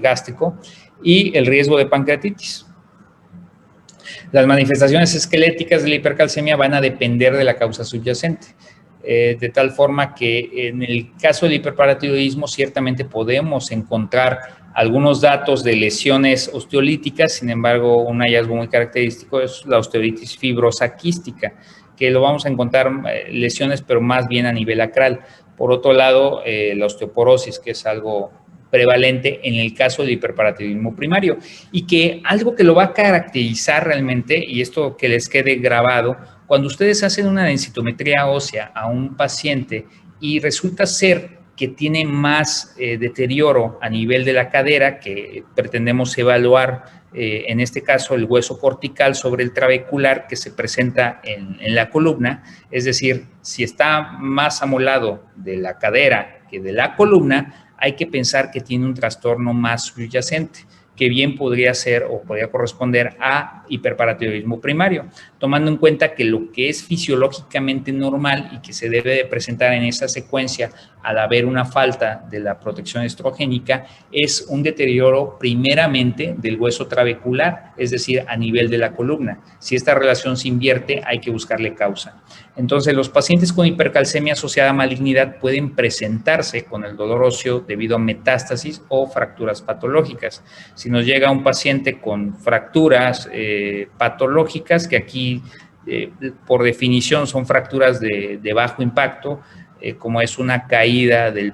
gástrico y el riesgo de pancreatitis. Las manifestaciones esqueléticas de la hipercalcemia van a depender de la causa subyacente. De tal forma que en el caso del hiperparatiroidismo ciertamente podemos encontrar algunos datos de lesiones osteolíticas. Sin embargo, un hallazgo muy característico es la osteoiditis fibrosa quística, que lo vamos a encontrar lesiones, pero más bien a nivel acral. Por otro lado, la osteoporosis, que es algo prevalente en el caso del hiperparatiroidismo primario, y que algo que lo va a caracterizar realmente, y esto que les quede grabado, cuando ustedes hacen una densitometría ósea a un paciente y resulta ser que tiene más deterioro a nivel de la cadera, que pretendemos evaluar, en este caso, el hueso cortical sobre el trabecular que se presenta en la columna, es decir, si está más amolado de la cadera que de la columna, hay que pensar que tiene un trastorno más subyacente, que bien podría ser o podría corresponder a hiperparatiroidismo primario, tomando en cuenta que lo que es fisiológicamente normal y que se debe de presentar en esa secuencia al haber una falta de la protección estrogénica es un deterioro primeramente del hueso trabecular, es decir, a nivel de la columna. Si esta relación se invierte, hay que buscarle causa. Entonces, los pacientes con hipercalcemia asociada a malignidad pueden presentarse con el dolor óseo debido a metástasis o fracturas patológicas. Si nos llega un paciente con fracturas patológicas, que aquí por definición son fracturas de bajo impacto, como es una caída de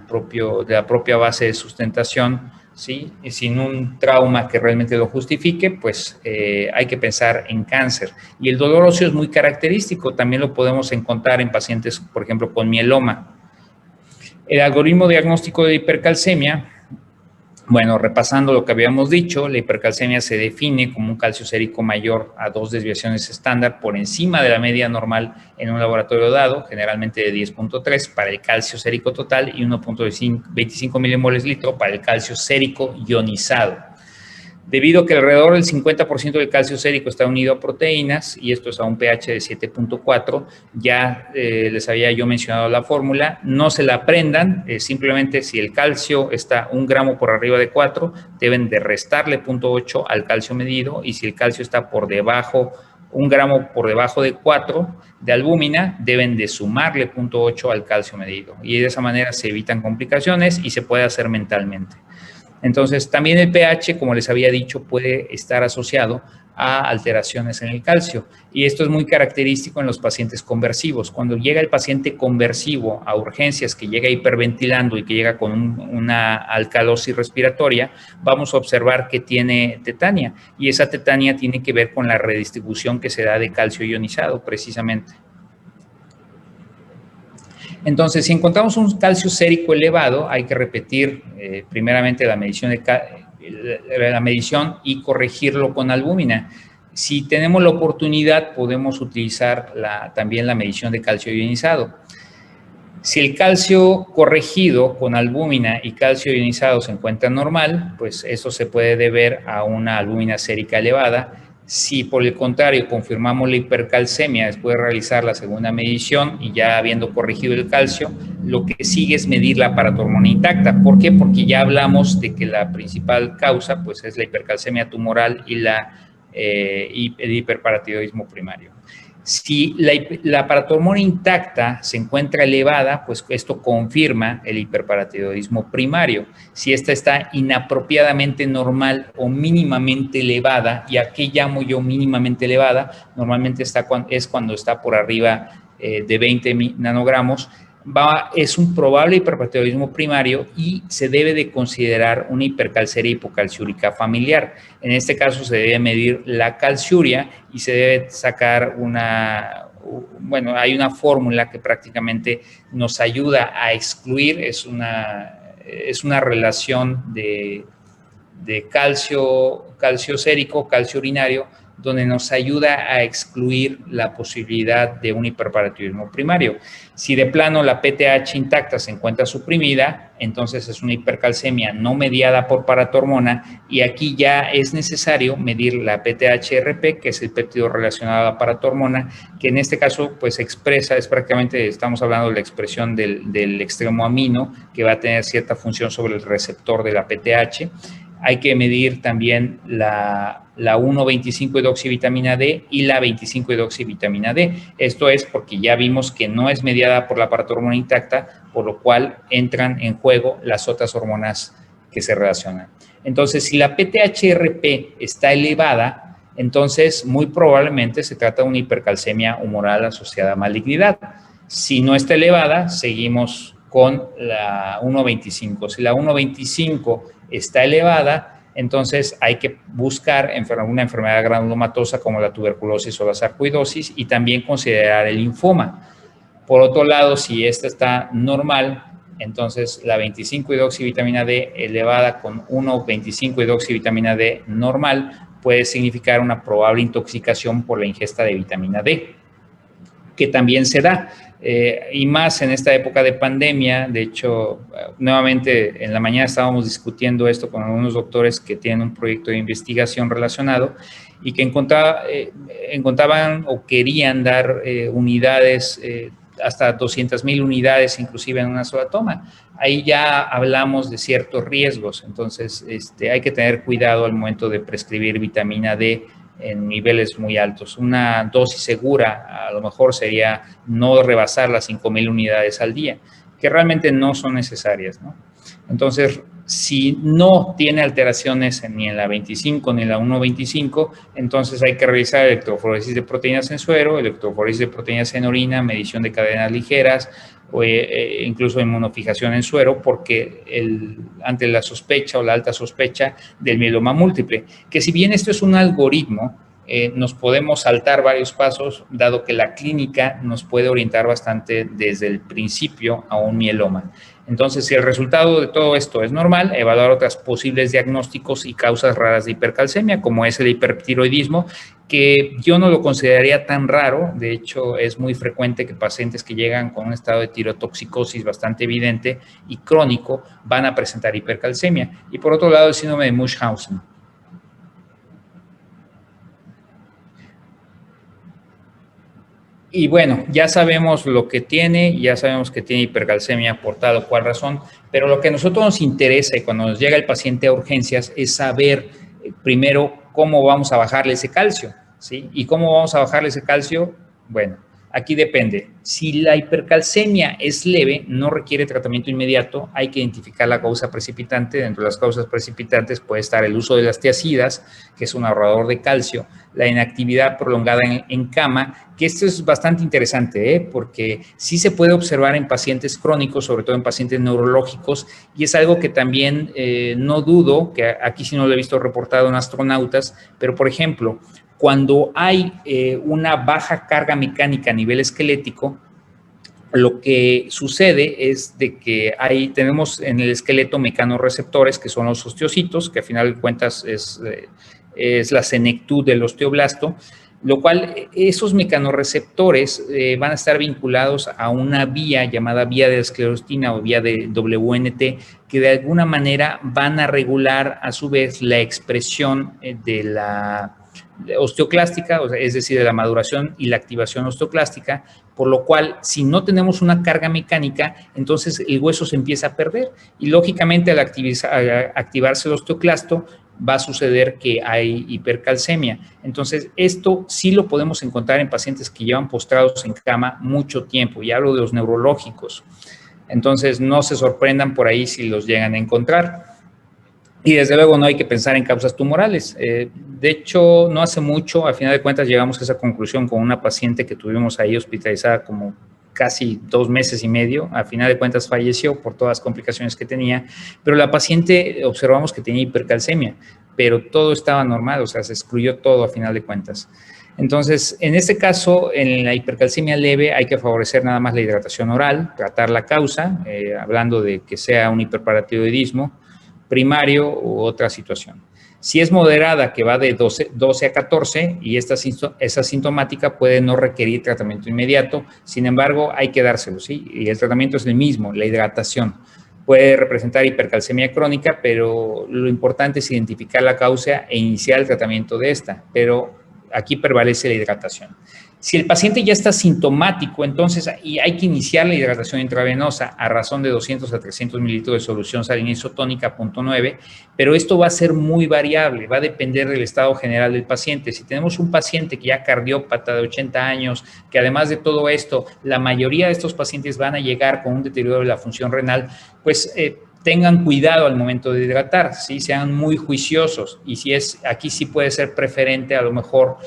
la propia base de sustentación, ¿sí? Y sin un trauma que realmente lo justifique, pues hay que pensar en cáncer. Y el dolor óseo es muy característico, también lo podemos encontrar en pacientes, por ejemplo, con mieloma. El algoritmo diagnóstico de hipercalcemia, bueno, repasando lo que habíamos dicho, la hipercalcemia se define como un calcio sérico mayor a 2 desviaciones estándar por encima de la media normal en un laboratorio dado, generalmente de 10.3 para el calcio sérico total y 1.25 milimoles litro para el calcio sérico ionizado. Debido a que alrededor del 50% del calcio sérico está unido a proteínas, y esto es a un pH de 7.4, ya les había yo mencionado la fórmula, no se la aprendan, simplemente si el calcio está 1 gramo por arriba de 4, deben de restarle 0.8 al calcio medido, y si el calcio está por debajo, 1 gramo por debajo de 4 de albúmina, deben de sumarle 0.8 al calcio medido, y de esa manera se evitan complicaciones y se puede hacer mentalmente. Entonces, también el pH, como les había dicho, puede estar asociado a alteraciones en el calcio. Y esto es muy característico en los pacientes conversivos. Cuando llega el paciente conversivo a urgencias, que llega hiperventilando y que llega con una alcalosis respiratoria, vamos a observar que tiene tetania. Y esa tetania tiene que ver con la redistribución que se da de calcio ionizado, precisamente. Entonces, si encontramos un calcio sérico elevado, hay que repetir primeramente la medición y corregirlo con albúmina. Si tenemos la oportunidad, podemos utilizar también la medición de calcio ionizado. Si el calcio corregido con albúmina y calcio ionizado se encuentra normal, pues eso se puede deber a una albúmina sérica elevada. Si por el contrario confirmamos la hipercalcemia después de realizar la segunda medición y ya habiendo corregido el calcio, lo que sigue es medir la paratormona intacta. ¿Por qué? Porque ya hablamos de que la principal causa pues, es la hipercalcemia tumoral y el hiperparatiroidismo primario. Si la paratormona intacta se encuentra elevada, pues esto confirma el hiperparatiroidismo primario. Si esta está inapropiadamente normal o mínimamente elevada, ¿y a qué llamo yo mínimamente elevada? Normalmente es cuando está por arriba de 20 nanogramos, es un probable hiperparatiroidismo primario y se debe de considerar una hipercalceria hipocalciúrica familiar. En este caso se debe medir la calciuria y se debe sacar hay una fórmula que prácticamente nos ayuda a excluir, es una relación de calcio sérico, calcio urinario, donde nos ayuda a excluir la posibilidad de un hiperparatiroidismo primario. Si de plano la PTH intacta se encuentra suprimida, entonces es una hipercalcemia no mediada por paratormona, y aquí ya es necesario medir la PTH-RP, que es el péptido relacionado a la paratormona, que en este caso pues expresa, es prácticamente, estamos hablando de la expresión del extremo amino, que va a tener cierta función sobre el receptor de la PTH. Hay que medir también la 1,25-hidroxivitamina D y la 25-hidroxivitamina D. Esto es porque ya vimos que no es mediada por la paratormona intacta, por lo cual entran en juego las otras hormonas que se relacionan. Entonces, si la PTH-RP está elevada, entonces muy probablemente se trata de una hipercalcemia humoral asociada a malignidad. Si no está elevada, seguimos con la 1,25. Si la 1,25 está elevada, entonces hay que buscar una enfermedad granulomatosa como la tuberculosis o la sarcoidosis, y también considerar el linfoma. Por otro lado, si esta está normal, entonces la 25-hidroxivitamina D elevada con 1,25-hidroxivitamina D normal puede significar una probable intoxicación por la ingesta de vitamina D, que también se da. Y más en esta época de pandemia. De hecho, nuevamente en la mañana estábamos discutiendo esto con algunos doctores que tienen un proyecto de investigación relacionado y que encontraban o querían dar unidades, hasta 200,000 unidades inclusive en una sola toma. Ahí ya hablamos de ciertos riesgos, entonces hay que tener cuidado al momento de prescribir vitamina D en niveles muy altos. Una dosis segura a lo mejor sería no rebasar las 5,000 unidades al día, que realmente no son necesarias, ¿no? Entonces, si no tiene alteraciones ni en la 25 ni en la 1,25, entonces hay que revisar electroforesis de proteínas en suero, electroforesis de proteínas en orina, medición de cadenas ligeras, o incluso inmunofijación en suero, porque ante la sospecha o la alta sospecha del mieloma múltiple, que si bien esto es un algoritmo, nos podemos saltar varios pasos, dado que la clínica nos puede orientar bastante desde el principio a un mieloma. Entonces, si el resultado de todo esto es normal, evaluar otros posibles diagnósticos y causas raras de hipercalcemia, como es el hipertiroidismo, que yo no lo consideraría tan raro. De hecho, es muy frecuente que pacientes que llegan con un estado de tirotoxicosis bastante evidente y crónico van a presentar hipercalcemia. Y por otro lado, el síndrome de Munchausen. Y bueno, ya sabemos lo que tiene, ya sabemos que tiene hipercalcemia por tal o cual razón, pero lo que a nosotros nos interesa y cuando nos llega el paciente a urgencias es saber primero cómo vamos a bajarle ese calcio, ¿sí? ¿Y cómo vamos a bajarle ese calcio? Bueno, aquí depende. Si la hipercalcemia es leve, no requiere tratamiento inmediato, hay que identificar la causa precipitante. Dentro de las causas precipitantes puede estar el uso de las tiazidas, que es un ahorrador de calcio, la inactividad prolongada en cama, que esto es bastante interesante, porque sí se puede observar en pacientes crónicos, sobre todo en pacientes neurológicos, y es algo que también no dudo, que aquí sí no lo he visto reportado en astronautas, pero por ejemplo, cuando hay una baja carga mecánica a nivel esquelético, lo que sucede es de que tenemos en el esqueleto mecanorreceptores, que son los osteocitos, que a final de cuentas es la senectud del osteoblasto, lo cual esos mecanorreceptores van a estar vinculados a una vía llamada vía de esclerostina o vía de WNT, que de alguna manera van a regular a su vez la expresión de la osteoclástica, es decir, de la maduración y la activación osteoclástica, por lo cual, si no tenemos una carga mecánica, entonces el hueso se empieza a perder y lógicamente al activarse el osteoclasto va a suceder que hay hipercalcemia. Entonces, esto sí lo podemos encontrar en pacientes que llevan postrados en cama mucho tiempo, y hablo de los neurológicos. Entonces, no se sorprendan por ahí si los llegan a encontrar. Y desde luego no hay que pensar en causas tumorales. De hecho, no hace mucho, a final de cuentas, llegamos a esa conclusión con una paciente que tuvimos ahí hospitalizada como casi 2 meses y medio. A final de cuentas falleció por todas las complicaciones que tenía, pero la paciente observamos que tenía hipercalcemia, pero todo estaba normal, o sea, se excluyó todo a final de cuentas. Entonces, en este caso, en la hipercalcemia leve hay que favorecer nada más la hidratación oral, tratar la causa, hablando de que sea un hiperparatiroidismo primario u otra situación. Si es moderada, que va de 12 a 14, y esta es asintomática, puede no requerir tratamiento inmediato. Sin embargo, hay que dárselo, ¿sí? Y el tratamiento es el mismo, la hidratación. Puede representar hipercalcemia crónica, pero lo importante es identificar la causa e iniciar el tratamiento de esta, pero aquí prevalece la hidratación. Si el paciente ya está sintomático, entonces hay que iniciar la hidratación intravenosa a razón de 200 a 300 mililitros de solución salina isotónica 0.9, pero esto va a ser muy variable, va a depender del estado general del paciente. Si tenemos un paciente que ya cardiópata de 80 años, que además de todo esto, la mayoría de estos pacientes van a llegar con un deterioro de la función renal, pues tengan cuidado al momento de hidratar, ¿sí? Sean muy juiciosos, y si es aquí sí puede ser preferente a lo mejor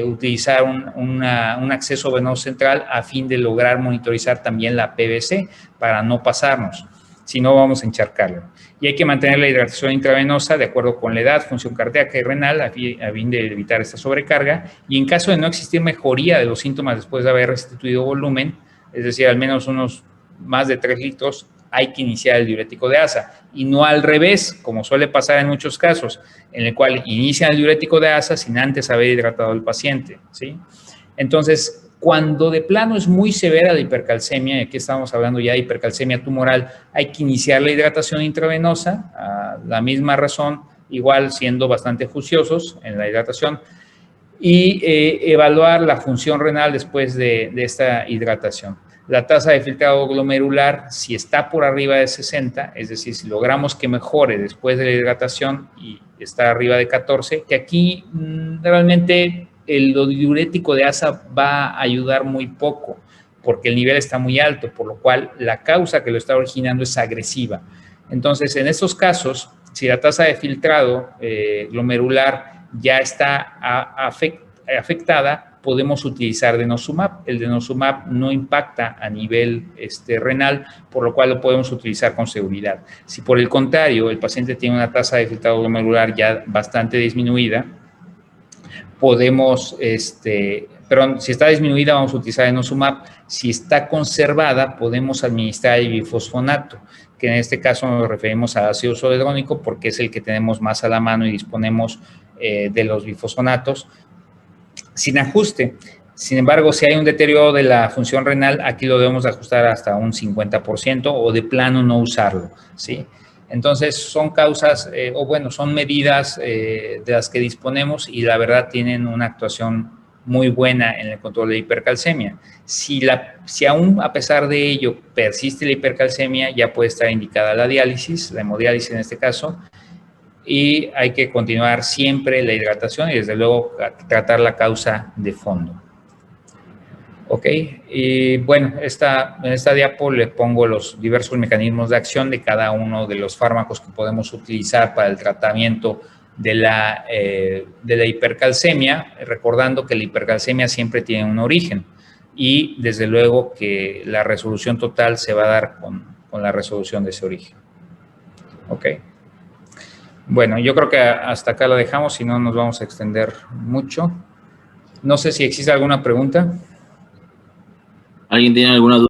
utilizar un acceso venoso central a fin de lograr monitorizar también la PVC para no pasarnos, si no vamos a encharcarlo. Y hay que mantener la hidratación intravenosa de acuerdo con la edad, función cardíaca y renal a fin de evitar esta sobrecarga, y en caso de no existir mejoría de los síntomas después de haber restituido volumen, es decir, al menos unos más de 3 litros, hay que iniciar el diurético de asa, y no al revés, como suele pasar en muchos casos, en el cual inician el diurético de asa sin antes haber hidratado al paciente, ¿sí? Entonces, cuando de plano es muy severa la hipercalcemia, y aquí estamos hablando ya de hipercalcemia tumoral, hay que iniciar la hidratación intravenosa, a la misma razón, igual siendo bastante juiciosos en la hidratación, y evaluar la función renal después de esta hidratación. La tasa de filtrado glomerular, si está por arriba de 60, es decir, si logramos que mejore después de la hidratación y está arriba de 14, que aquí realmente el diurético de asa va a ayudar muy poco, porque el nivel está muy alto, por lo cual la causa que lo está originando es agresiva. Entonces, en estos casos, si la tasa de filtrado glomerular ya está afectada, podemos utilizar denosumab. El denosumab no impacta a nivel renal, por lo cual lo podemos utilizar con seguridad. Si por el contrario el paciente tiene una tasa de filtrado glomerular ya bastante disminuida, podemos, perdón, si está disminuida vamos a utilizar denosumab. Si está conservada, podemos administrar el bifosfonato, que en este caso nos referimos a ácido zoledrónico porque es el que tenemos más a la mano y disponemos de los bifosfonatos sin ajuste. Sin embargo, si hay un deterioro de la función renal, aquí lo debemos ajustar hasta un 50% o de plano no usarlo, ¿sí? Entonces, son causas, son medidas de las que disponemos y la verdad tienen una actuación muy buena en el control de la hipercalcemia. Si aún a pesar de ello persiste la hipercalcemia, ya puede estar indicada la diálisis, la hemodiálisis en este caso, y hay que continuar siempre la hidratación y desde luego tratar la causa de fondo. Ok, y bueno, en esta diapo le pongo los diversos mecanismos de acción de cada uno de los fármacos que podemos utilizar para el tratamiento de la hipercalcemia, recordando que la hipercalcemia siempre tiene un origen y desde luego que la resolución total se va a dar con la resolución de ese origen. Ok. Bueno, yo creo que hasta acá la dejamos, si no nos vamos a extender mucho. No sé si existe alguna pregunta. ¿Alguien tiene alguna duda?